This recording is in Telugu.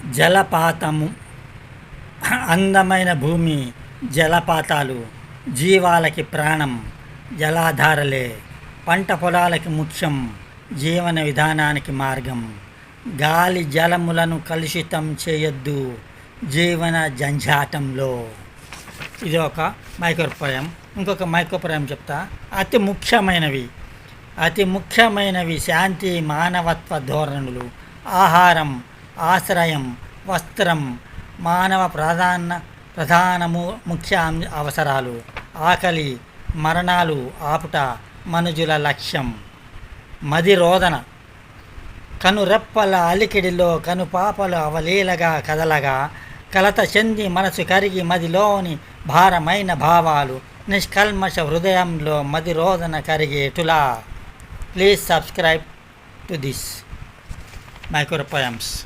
జలపాతము అందమైన భూమి జలపాతాలు జీవాలకి ప్రాణం. జలాధారలే పంట పొలాలకి ముఖ్యం, జీవన విధానానికి మార్గం. గాలి జలములను కలుషితం చేయొద్దు జీవన జంఝాటంలో. ఇది ఒక మైక్రోపోయం. ఇంకొక మైక్రోపోయం చెప్తా. అతి ముఖ్యమైనవి శాంతి, మానవత్వ ధోరణులు, ఆహారం, ఆశ్రయం, వస్త్రం, మానవ ముఖ్య అవసరాలు. ఆకలి, మరణాలు ఆపుట మనుజుల లక్ష్యం. మది రోదన కనురెప్పల అలికిడిలో కనుపాపలు అవలీలగా కదలగా, కలత చెంది మనసు కరిగి మదిలోని భారమైన భావాలు నిష్కల్మష హృదయంలో మది రోదన కరిగేటులా. Please subscribe to this మైక్రోపోయమ్స్.